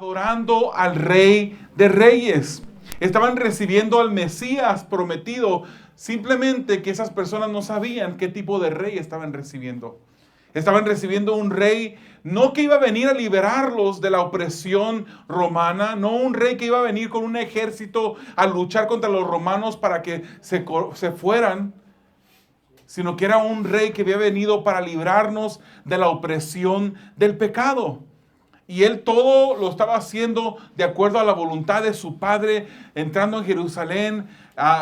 adorando al Rey de Reyes. Estaban recibiendo al Mesías prometido. Simplemente que esas personas no sabían qué tipo de rey estaban recibiendo. Estaban recibiendo un rey no que iba a venir a liberarlos de la opresión romana, no un rey que iba a venir con un ejército a luchar contra los romanos para que se fueran, sino que era un rey que había venido para librarnos de la opresión del pecado. Y él todo lo estaba haciendo de acuerdo a la voluntad de su padre, entrando en Jerusalén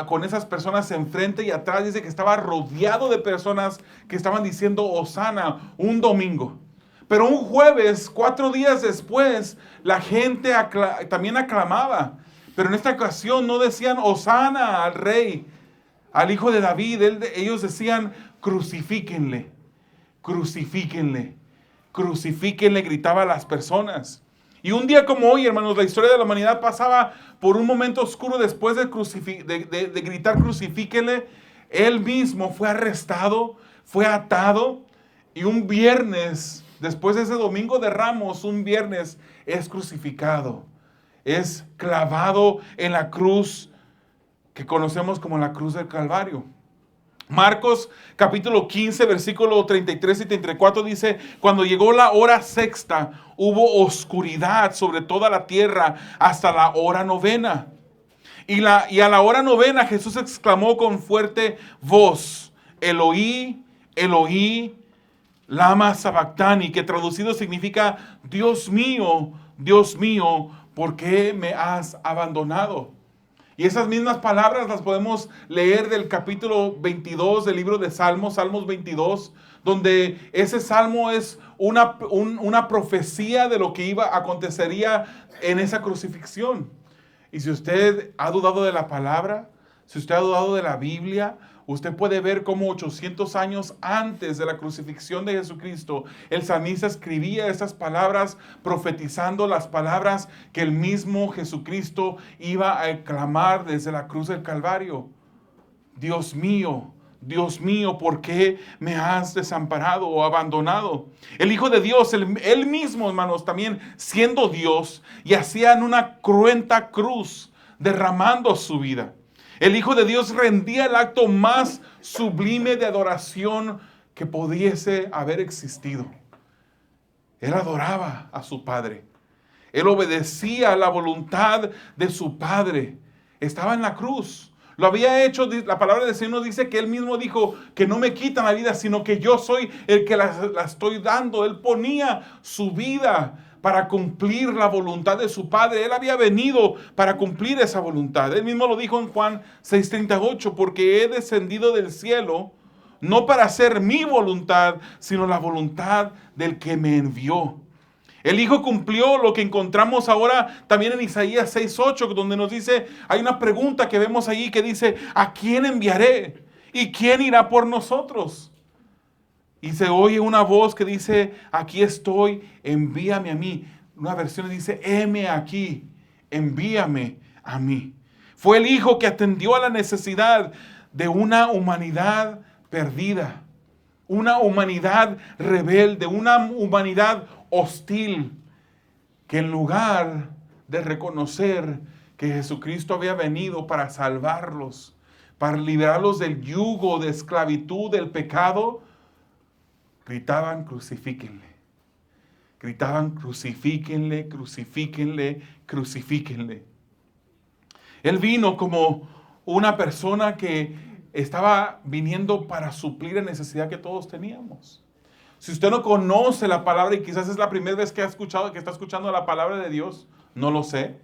con esas personas enfrente y atrás. Dice que estaba rodeado de personas que estaban diciendo Hosana un domingo. Pero un jueves, 4 días después, la gente también aclamaba. Pero en esta ocasión no decían Hosana al rey, al hijo de David. Ellos decían crucifíquenle, crucifíquenle. Crucifíquenle, gritaban las personas. Y un día como hoy, hermanos, la historia de la humanidad pasaba por un momento oscuro. Después de gritar crucifíquenle, él mismo fue arrestado, fue atado, y un viernes, después de ese domingo de Ramos, un viernes es crucificado, es clavado en la cruz que conocemos como la cruz del Calvario. Marcos capítulo 15, versículo 33 y 34 dice: cuando llegó la hora sexta, hubo oscuridad sobre toda la tierra hasta la hora novena. Y a la hora novena Jesús exclamó con fuerte voz: Eloí, Eloí, lama sabactani, que traducido significa Dios mío, ¿por qué me has abandonado? Y esas mismas palabras las podemos leer del capítulo 22 del libro de Salmos, Salmos 22, donde ese salmo es una profecía de lo que acontecería en esa crucifixión. Y si usted ha dudado de la palabra, si usted ha dudado de la Biblia, usted puede ver cómo 800 años antes de la crucifixión de Jesucristo, el salmista escribía estas palabras, profetizando las palabras que el mismo Jesucristo iba a clamar desde la cruz del Calvario. Dios mío, ¿por qué me has desamparado o abandonado? El Hijo de Dios, él mismo, hermanos, también siendo Dios, yacía en una cruenta cruz, derramando su vida. El Hijo de Dios rendía el acto más sublime de adoración que pudiese haber existido. Él adoraba a su Padre. Él obedecía a la voluntad de su Padre. Estaba en la cruz. Lo había hecho, la palabra del Señor nos dice que Él mismo dijo que no me quitan la vida, sino que yo soy el que la estoy dando. Él ponía su vida para cumplir la voluntad de su Padre. Él había venido para cumplir esa voluntad. Él mismo lo dijo en Juan 6:38, porque he descendido del cielo no para hacer mi voluntad, sino la voluntad del que me envió. El Hijo cumplió lo que encontramos ahora también en Isaías 6:8, donde nos dice, hay una pregunta que vemos allí que dice: ¿a quién enviaré? ¿Y quién irá por nosotros? Y se oye una voz que dice: aquí estoy, envíame a mí. Una versión dice: heme aquí, envíame a mí. Fue el Hijo que atendió a la necesidad de una humanidad perdida, una humanidad rebelde, una humanidad hostil, que en lugar de reconocer que Jesucristo había venido para salvarlos, para liberarlos del yugo de esclavitud, del pecado, gritaban crucifíquenle. Gritaban crucifíquenle, crucifíquenle, crucifíquenle. Él vino como una persona que estaba viniendo para suplir la necesidad que todos teníamos. Si usted no conoce la palabra y quizás es la primera vez que está escuchando la palabra de Dios, no lo sé.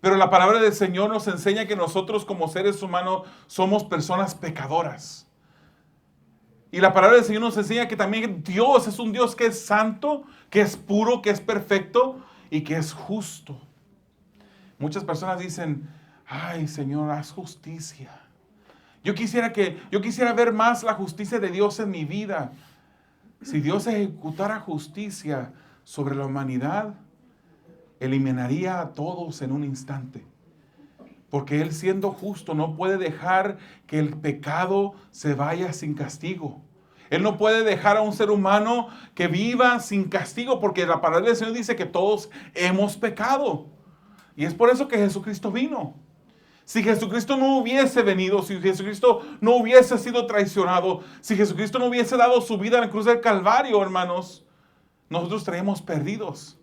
Pero la palabra del Señor nos enseña que nosotros como seres humanos somos personas pecadoras. Y la palabra del Señor nos enseña que también Dios es un Dios que es santo, que es puro, que es perfecto y que es justo. Muchas personas dicen: ay, Señor, haz justicia. Yo quisiera ver más la justicia de Dios en mi vida. Si Dios ejecutara justicia sobre la humanidad, eliminaría a todos en un instante. Porque Él, siendo justo, no puede dejar que el pecado se vaya sin castigo. Él no puede dejar a un ser humano que viva sin castigo, porque la palabra del Señor dice que todos hemos pecado. Y es por eso que Jesucristo vino. Si Jesucristo no hubiese venido, si Jesucristo no hubiese sido traicionado, si Jesucristo no hubiese dado su vida en la cruz del Calvario, hermanos, nosotros estaríamos perdidos.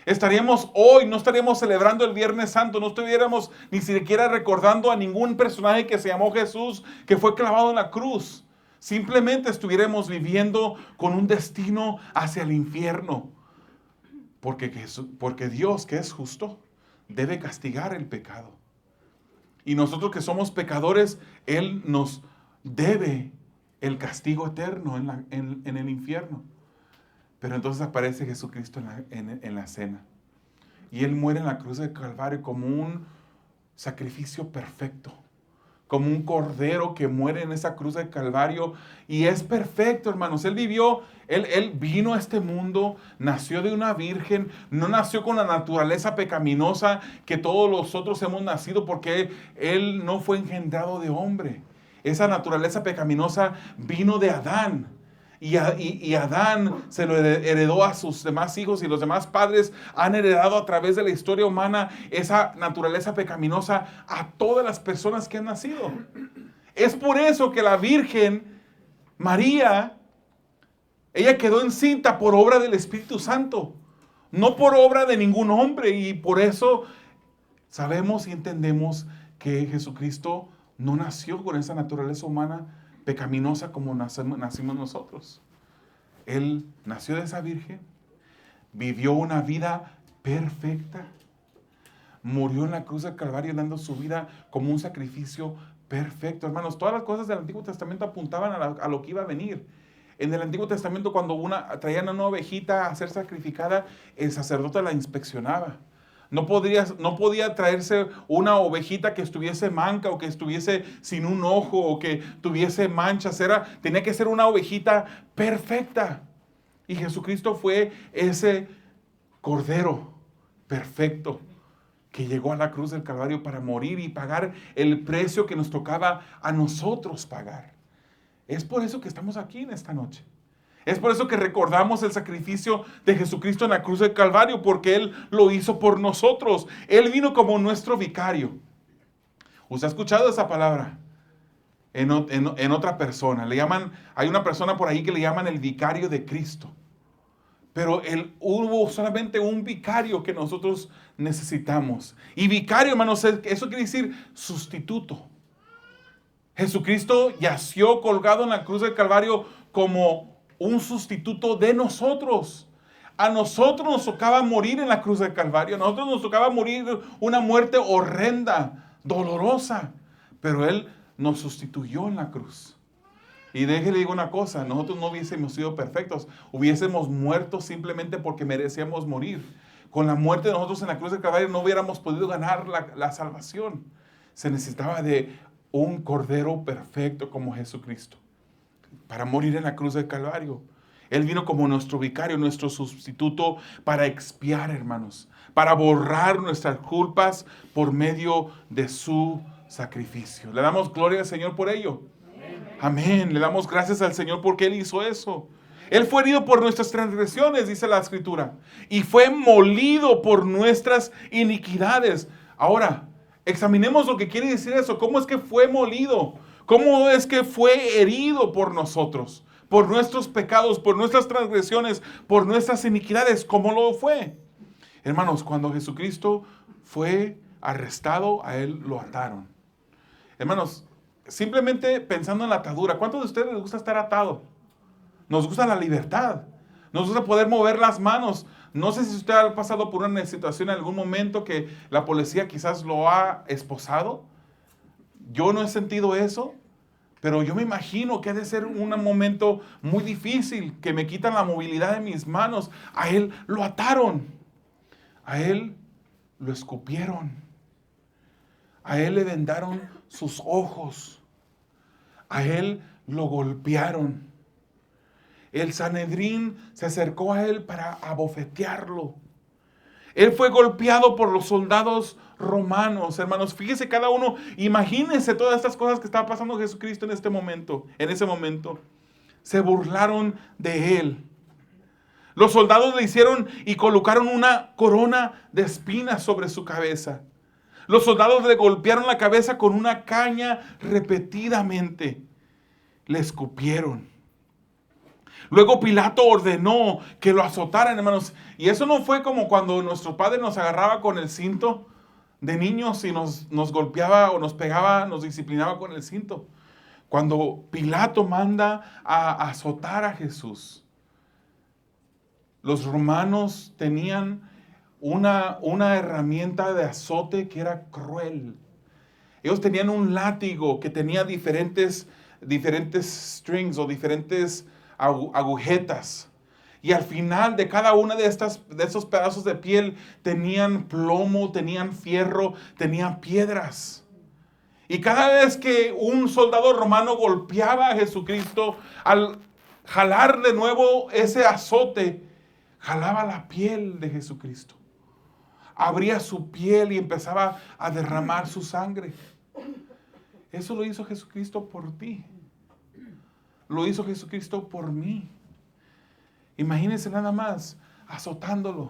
Estaríamos hoy, no estaríamos celebrando el Viernes Santo, no estuviéramos ni siquiera recordando a ningún personaje que se llamó Jesús, que fue clavado en la cruz. Simplemente estuviéramos viviendo con un destino hacia el infierno. Porque Dios, que es justo, debe castigar el pecado. Y nosotros que somos pecadores, Él nos debe el castigo eterno en el infierno. Pero entonces aparece Jesucristo en la cena. Y Él muere en la cruz del Calvario como un sacrificio perfecto. Como un cordero que muere en esa cruz del Calvario. Y es perfecto, hermanos. Él vino a este mundo, nació de una virgen, no nació con la naturaleza pecaminosa que todos nosotros hemos nacido, porque Él no fue engendrado de hombre. Esa naturaleza pecaminosa vino de Adán. Y Adán se lo heredó a sus demás hijos, y los demás padres han heredado a través de la historia humana esa naturaleza pecaminosa a todas las personas que han nacido. Es por eso que la Virgen María, ella quedó encinta por obra del Espíritu Santo, no por obra de ningún hombre, y por eso sabemos y entendemos que Jesucristo no nació con esa naturaleza humana pecaminosa como nacimos nosotros. Él nació de esa virgen, vivió una vida perfecta, murió en la cruz del Calvario dando su vida como un sacrificio perfecto. Hermanos, todas las cosas del Antiguo Testamento apuntaban a lo que iba a venir. En el Antiguo Testamento, cuando traían una ovejita a ser sacrificada, el sacerdote la inspeccionaba. No podía traerse una ovejita que estuviese manca, o que estuviese sin un ojo, o que tuviese manchas. Tenía que ser una ovejita perfecta. Y Jesucristo fue ese cordero perfecto que llegó a la cruz del Calvario para morir y pagar el precio que nos tocaba a nosotros pagar. Es por eso que estamos aquí en esta noche. Es por eso que recordamos el sacrificio de Jesucristo en la cruz del Calvario, porque Él lo hizo por nosotros. Él vino como nuestro vicario. ¿Usted ha escuchado esa palabra? En otra persona. Hay una persona por ahí que le llaman el vicario de Cristo. Pero hubo solamente un vicario que nosotros necesitamos. Y vicario, hermanos, eso quiere decir sustituto. Jesucristo yació colgado en la cruz del Calvario como un sustituto de nosotros. A nosotros nos tocaba morir en la cruz del Calvario. A nosotros nos tocaba morir una muerte horrenda, dolorosa. Pero Él nos sustituyó en la cruz. Y déjele digo una cosa, nosotros no hubiésemos sido perfectos. Hubiésemos muerto simplemente porque merecíamos morir. Con la muerte de nosotros en la cruz del Calvario no hubiéramos podido ganar la salvación. Se necesitaba de un cordero perfecto como Jesucristo para morir en la cruz del Calvario. Él vino como nuestro vicario, nuestro sustituto, para expiar, hermanos, para borrar nuestras culpas por medio de su sacrificio. Le damos gloria al Señor por ello. Amén. Le damos gracias al Señor porque Él hizo eso. Él fue herido por nuestras transgresiones, dice la Escritura, y fue molido por nuestras iniquidades. Ahora, examinemos lo que quiere decir eso. ¿Cómo es que fue molido? ¿Cómo es que fue herido por nosotros? Por nuestros pecados, por nuestras transgresiones, por nuestras iniquidades. ¿Cómo lo fue? Hermanos, cuando Jesucristo fue arrestado, a Él lo ataron. Hermanos, simplemente pensando en la atadura, ¿cuántos de ustedes les gusta estar atado? Nos gusta la libertad. Nos gusta poder mover las manos. No sé si usted ha pasado por una situación en algún momento que la policía quizás lo ha esposado. Yo no he sentido eso, pero yo me imagino que ha de ser un momento muy difícil, que me quitan la movilidad de mis manos. A Él lo ataron. A Él lo escupieron. A Él le vendaron sus ojos. A Él lo golpearon. El Sanedrín se acercó a Él para abofetearlo. Él fue golpeado por los soldados romanos. Hermanos, fíjese cada uno, imagínense todas estas cosas que estaba pasando Jesucristo en ese momento. Se burlaron de él. Los soldados le hicieron y colocaron una corona de espinas sobre su cabeza. Los soldados le golpearon la cabeza con una caña repetidamente. Le escupieron. Luego Pilato ordenó que lo azotaran, hermanos. Y eso no fue como cuando nuestro padre nos agarraba con el cinto de niños y nos golpeaba o nos pegaba, nos disciplinaba con el cinto. Cuando Pilato manda a azotar a Jesús, los romanos tenían una herramienta de azote que era cruel. Ellos tenían un látigo que tenía diferentes strings o diferentes agujetas. Y al final de cada una de esos pedazos de piel tenían plomo, tenían fierro, tenían piedras. Y cada vez que un soldado romano golpeaba a Jesucristo, al jalar de nuevo ese azote, jalaba la piel de Jesucristo. Abría su piel y empezaba a derramar su sangre. Eso lo hizo Jesucristo por ti. Lo hizo Jesucristo por mí. Imagínense nada más, azotándolo.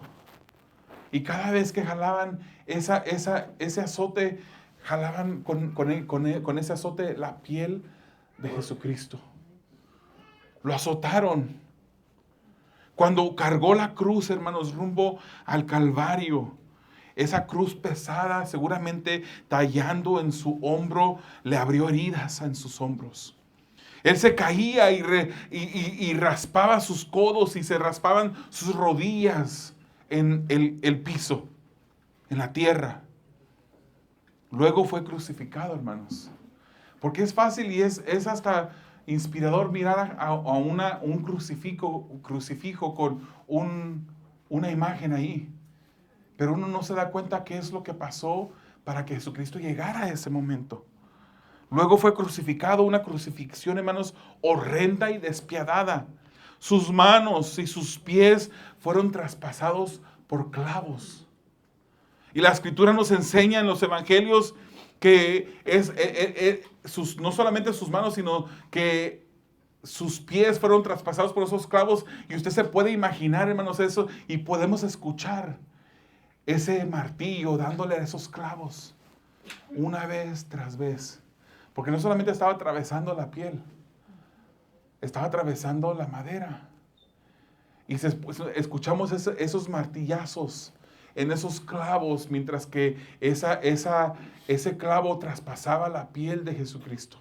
Y cada vez que jalaban ese azote, jalaban con ese azote la piel de Jesucristo. Lo azotaron. Cuando cargó la cruz, hermanos, rumbo al Calvario, esa cruz pesada, seguramente tallando en su hombro, le abrió heridas en sus hombros. Él se caía y raspaba sus codos y se raspaban sus rodillas en el piso, en la tierra. Luego fue crucificado, hermanos. Porque es fácil y es hasta inspirador mirar a un crucifijo con una imagen ahí. Pero uno no se da cuenta qué es lo que pasó para que Jesucristo llegara a ese momento. Luego fue crucificado, una crucifixión, hermanos, horrenda y despiadada. Sus manos y sus pies fueron traspasados por clavos. Y la Escritura nos enseña en los evangelios que no solamente sus manos, sino que sus pies fueron traspasados por esos clavos. Y usted se puede imaginar, hermanos, eso. Y podemos escuchar ese martillo dándole a esos clavos una vez tras vez. Porque no solamente estaba atravesando la piel, estaba atravesando la madera. Y escuchamos esos martillazos en esos clavos, mientras que ese clavo traspasaba la piel de Jesucristo.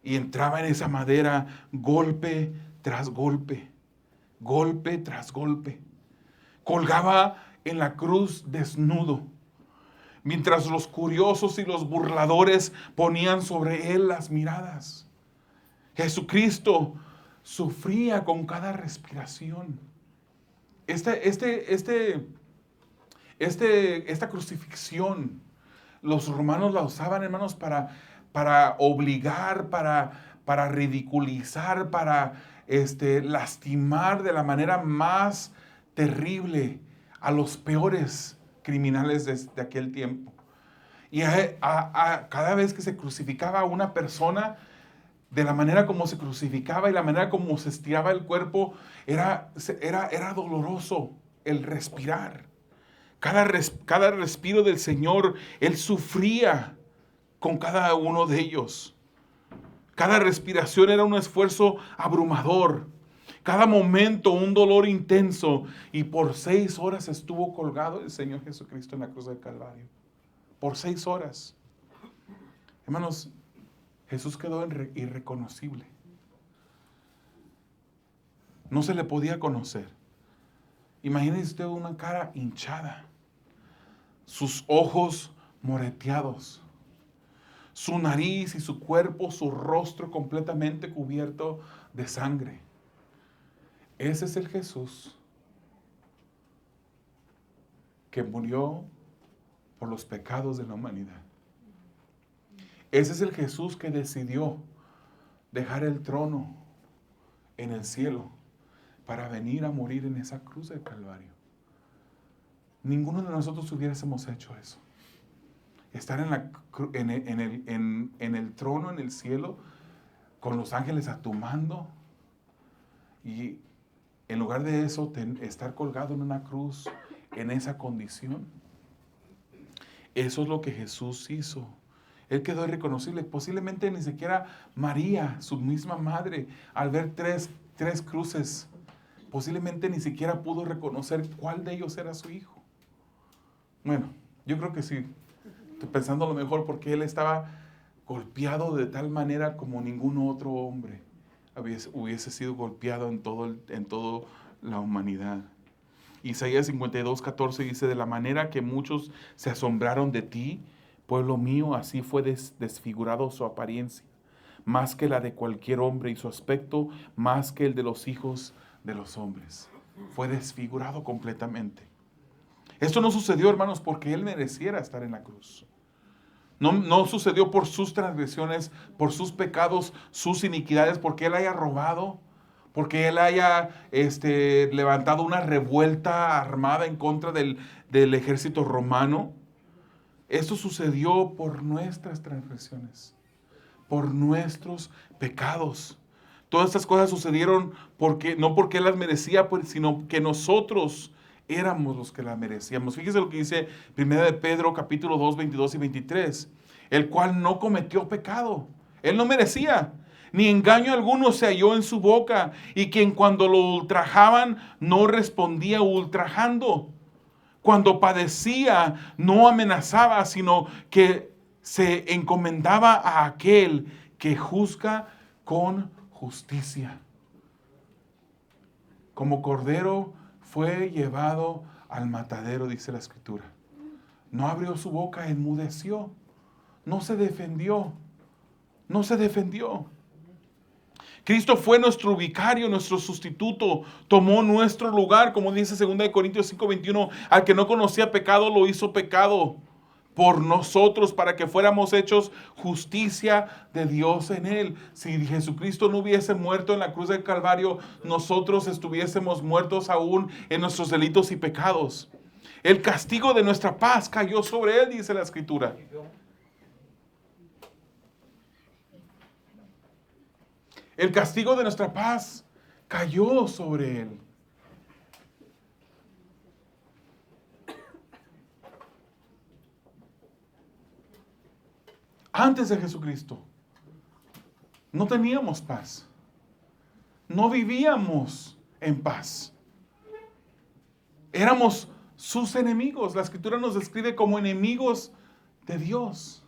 Y entraba en esa madera golpe tras golpe, golpe tras golpe. Colgaba en la cruz desnudo, mientras los curiosos y los burladores ponían sobre él las miradas. Jesucristo sufría con cada respiración. Esta crucifixión, los romanos la usaban, hermanos, para obligar, para ridiculizar, para lastimar de la manera más terrible a los peores criminales de aquel tiempo. Y cada vez que se crucificaba a una persona, de la manera como se crucificaba y la manera como se estiraba el cuerpo, era doloroso el respirar. Cada respiro del Señor, Él sufría con cada uno de ellos. Cada respiración era un esfuerzo abrumador. Cada momento un dolor intenso. Y por 6 horas estuvo colgado el Señor Jesucristo en la cruz del Calvario. Por 6 horas. Hermanos, Jesús quedó irreconocible. No se le podía conocer. Imagínese usted una cara hinchada. Sus ojos moreteados. Su nariz y su cuerpo, su rostro completamente cubierto de sangre. Ese es el Jesús que murió por los pecados de la humanidad. Ese es el Jesús que decidió dejar el trono en el cielo para venir a morir en esa cruz del Calvario. Ninguno de nosotros hubiésemos hecho eso. Estar en el trono en el cielo con los ángeles a tu mando, Y en lugar de eso, estar colgado en una cruz en esa condición, eso es lo que Jesús hizo. Él quedó irreconocible. Posiblemente ni siquiera María, su misma madre, al ver tres cruces, posiblemente ni siquiera pudo reconocer cuál de ellos era su hijo. Bueno, yo creo que sí. Estoy pensando lo mejor, porque él estaba golpeado de tal manera como ningún otro hombre hubiese sido golpeado en toda la humanidad. Isaías 52:14 dice: de la manera que muchos se asombraron de ti, pueblo mío, así fue desfigurado su apariencia, más que la de cualquier hombre, y su aspecto más que el de los hijos de los hombres. Fue desfigurado completamente. Esto no sucedió, hermanos, porque él mereciera estar en la cruz. No sucedió por sus transgresiones, por sus pecados, sus iniquidades, porque él haya robado, porque él haya levantado una revuelta armada en contra del ejército romano. Esto sucedió por nuestras transgresiones, por nuestros pecados. Todas estas cosas sucedieron no porque él las merecía, sino que nosotros éramos los que las merecíamos. Fíjese lo que dice 1 de Pedro capítulo 2, 22 y 23. El cual no cometió pecado. Él no merecía, ni engaño alguno se halló en su boca, y quien cuando lo ultrajaban no respondía ultrajando. Cuando padecía no amenazaba, sino que se encomendaba a aquel que juzga con justicia. Como cordero fue llevado al matadero, dice la Escritura. No abrió su boca, enmudeció. No se defendió. No se defendió. Cristo fue nuestro vicario, nuestro sustituto. Tomó nuestro lugar, como dice 2 Corintios 5:21. Al que no conocía pecado, lo hizo pecado por nosotros, para que fuéramos hechos justicia de Dios en él. Si Jesucristo no hubiese muerto en la cruz del Calvario, nosotros estuviésemos muertos aún en nuestros delitos y pecados. El castigo de nuestra paz cayó sobre él, dice la Escritura. El castigo de nuestra paz cayó sobre él. Antes de Jesucristo, no teníamos paz. No vivíamos en paz. Éramos sus enemigos. La Escritura nos describe como enemigos de Dios.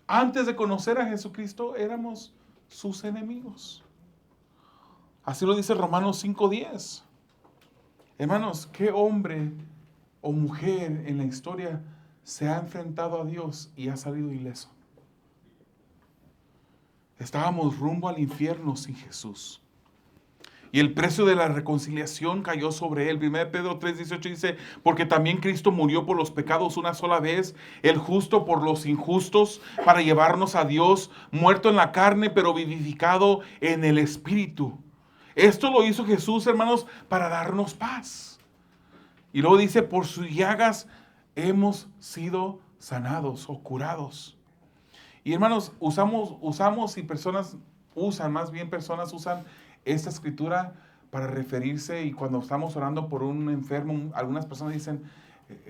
Antes de conocer a Jesucristo, éramos sus enemigos. Así lo dice Romanos 5:10. Hermanos, ¿qué hombre o mujer en la historia se ha enfrentado a Dios y ha salido ileso? Estábamos rumbo al infierno sin Jesús. Y el precio de la reconciliación cayó sobre él. 1 Pedro 3:18 dice: porque también Cristo murió por los pecados una sola vez, el justo por los injustos, para llevarnos a Dios, muerto en la carne, pero vivificado en el Espíritu. Esto lo hizo Jesús, hermanos, para darnos paz. Y luego dice: por sus llagas hemos sido sanados o curados. Y hermanos, personas usan esta escritura para referirse, y cuando estamos orando por un enfermo, algunas personas dicen,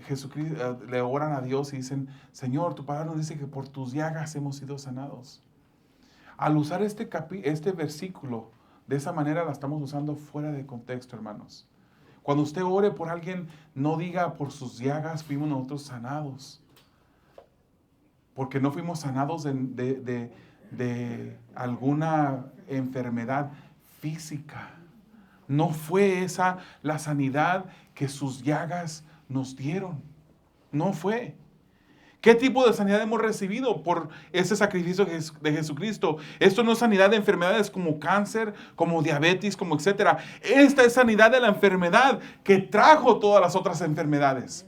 Jesucristo, le oran a Dios y dicen: Señor, tu palabra nos dice que por tus llagas hemos sido sanados. Al usar este versículo de esa manera, la estamos usando fuera de contexto, hermanos. Cuando usted ore por alguien, no diga: por sus llagas fuimos nosotros sanados. Porque no fuimos sanados de alguna enfermedad física. No fue esa la sanidad que sus llagas nos dieron. No fue. ¿Qué tipo de sanidad hemos recibido por ese sacrificio de Jesucristo? Esto no es sanidad de enfermedades como cáncer, como diabetes, como etcétera. Esta es sanidad de la enfermedad que trajo todas las otras enfermedades.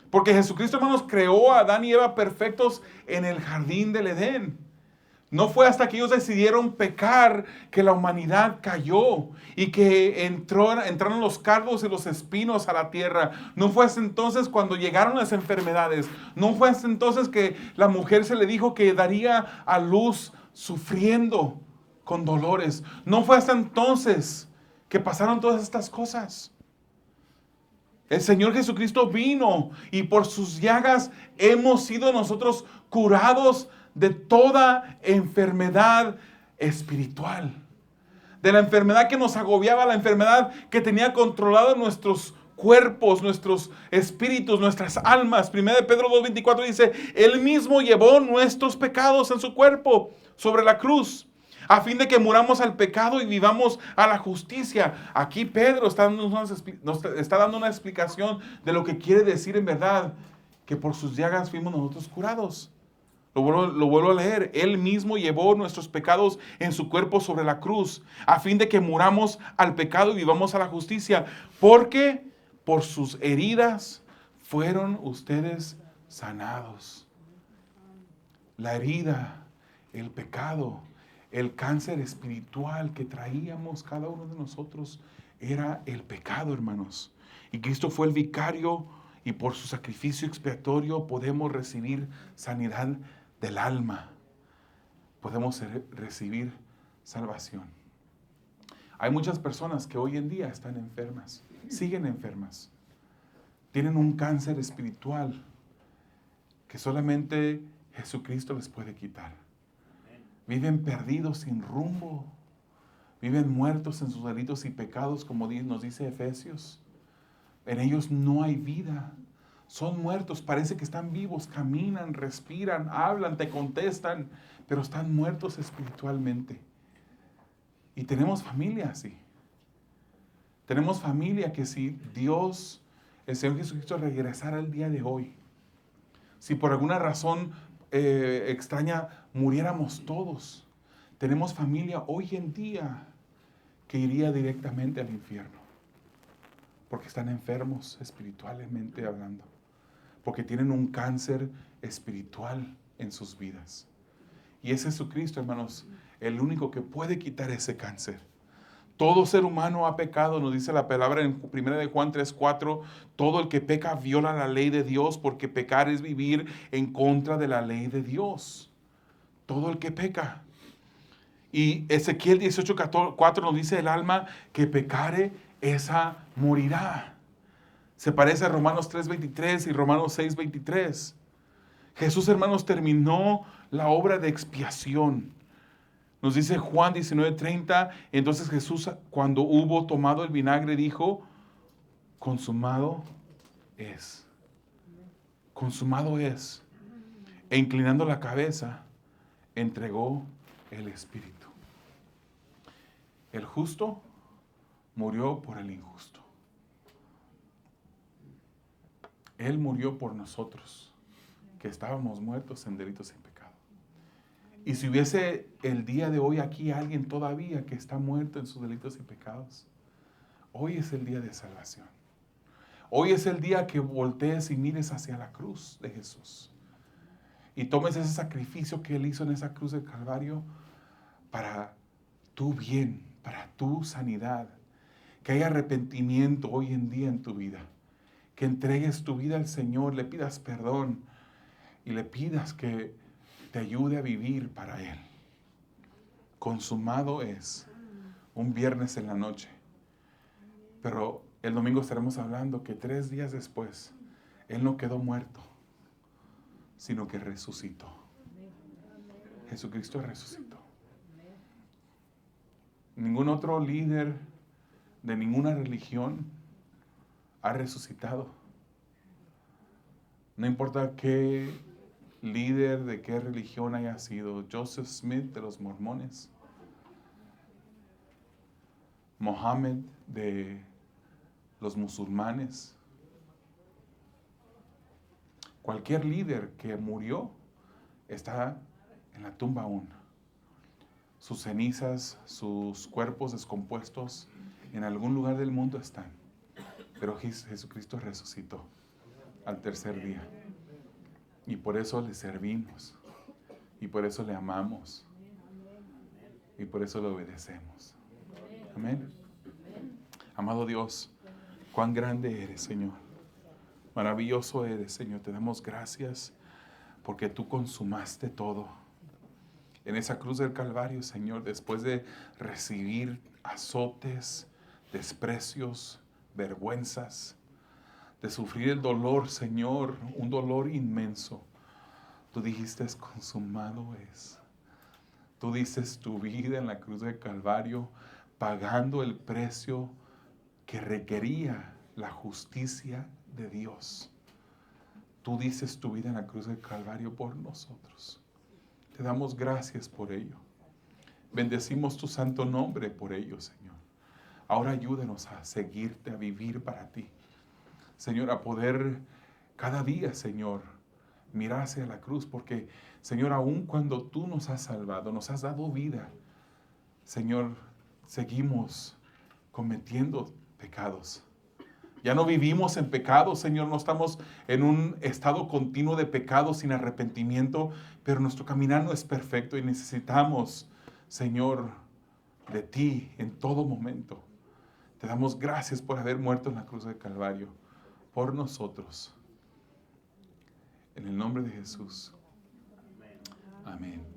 Porque Jesucristo, hermanos, creó a Adán y Eva perfectos en el jardín del Edén. No fue hasta que ellos decidieron pecar que la humanidad cayó y que entraron los cardos y los espinos a la tierra. No fue hasta entonces cuando llegaron las enfermedades. No fue hasta entonces que la mujer se le dijo que daría a luz sufriendo con dolores. No fue hasta entonces que pasaron todas estas cosas. El Señor Jesucristo vino y por sus llagas hemos sido nosotros curados de toda enfermedad espiritual. De la enfermedad que nos agobiaba, la enfermedad que tenía controlado nuestros cuerpos, nuestros espíritus, nuestras almas. 1 Pedro 2:24 dice, Él mismo llevó nuestros pecados en su cuerpo sobre la cruz, a fin de que muramos al pecado y vivamos a la justicia. Aquí Pedro nos está dando una explicación de lo que quiere decir en verdad, que por sus llagas fuimos nosotros curados. Lo vuelvo a leer. Él mismo llevó nuestros pecados en su cuerpo sobre la cruz, a fin de que muramos al pecado y vivamos a la justicia. Porque por sus heridas fueron ustedes sanados. La herida, el pecado, el cáncer espiritual que traíamos cada uno de nosotros era el pecado, hermanos. Y Cristo fue el vicario y por su sacrificio expiatorio podemos recibir sanidad del alma. Podemos recibir salvación. Hay muchas personas que hoy en día están enfermas, siguen enfermas. Tienen un cáncer espiritual que solamente Jesucristo les puede quitar. Viven perdidos sin rumbo. Viven muertos en sus delitos y pecados, como nos dice Efesios. En ellos no hay vida. Son muertos, parece que están vivos, caminan, respiran, hablan, te contestan, pero están muertos espiritualmente. Y tenemos familia así. Tenemos familia que si Dios, el Señor Jesucristo, regresara el día de hoy, si por alguna razón extraña muriéramos todos, tenemos familia hoy en día que iría directamente al infierno. Porque están enfermos espiritualmente hablando. Porque tienen un cáncer espiritual en sus vidas. Y es Jesucristo, hermanos, el único que puede quitar ese cáncer. Todo ser humano ha pecado, nos dice la palabra en 1 de Juan 3:4. Todo el que peca viola la ley de Dios, porque pecar es vivir en contra de la ley de Dios. Todo el que peca. Y Ezequiel 18:4 nos dice el alma que pecare, esa morirá. Se parece a Romanos 3:23 y Romanos 6:23. Jesús, hermanos, terminó la obra de expiación. Nos dice Juan 19:30, entonces Jesús, cuando hubo tomado el vinagre, dijo, consumado es. Consumado es. E inclinando la cabeza, entregó el Espíritu. El justo murió por el injusto. Él murió por nosotros, que estábamos muertos en delitos y pecado. Y si hubiese el día de hoy aquí alguien todavía que está muerto en sus delitos y pecados, hoy es el día de salvación. Hoy es el día que voltees y mires hacia la cruz de Jesús. Y tomes ese sacrificio que Él hizo en esa cruz del Calvario para tu bien, para tu sanidad. Que haya arrepentimiento hoy en día en tu vida. Que entregues tu vida al Señor, le pidas perdón y le pidas que te ayude a vivir para Él. Consumado es. Un viernes en la noche. Pero el domingo estaremos hablando que 3 días después, Él no quedó muerto, sino que resucitó. Jesucristo resucitó. Ningún otro líder de ninguna religión ha resucitado. No importa qué líder de qué religión haya sido. Joseph Smith de los mormones, Mohammed de los musulmanes, cualquier líder que murió está en la tumba aún. Sus cenizas, sus cuerpos descompuestos en algún lugar del mundo están. Pero Jesucristo resucitó al tercer día. Y por eso le servimos. Y por eso le amamos. Y por eso le obedecemos. Amén. Amado Dios, cuán grande eres, Señor. Maravilloso eres, Señor. Te damos gracias porque tú consumaste todo. En esa cruz del Calvario, Señor, después de recibir azotes, desprecios, vergüenzas, de sufrir el dolor, Señor, un dolor inmenso. Tú dijiste, es consumado es. Tú dices tu vida en la cruz del Calvario, pagando el precio que requería la justicia de Dios. Tú dices tu vida en la cruz del Calvario por nosotros. Te damos gracias por ello. Bendecimos tu santo nombre por ello, Señor. Ahora ayúdenos a seguirte, a vivir para ti. Señor, a poder cada día, Señor, mirar hacia la cruz, porque, Señor, aun cuando tú nos has salvado, nos has dado vida, Señor, seguimos cometiendo pecados. Ya no vivimos en pecado, Señor, no estamos en un estado continuo de pecado sin arrepentimiento, pero nuestro caminar no es perfecto y necesitamos, Señor, de ti en todo momento. Te damos gracias por haber muerto en la cruz del Calvario por nosotros. En el nombre de Jesús. Amén.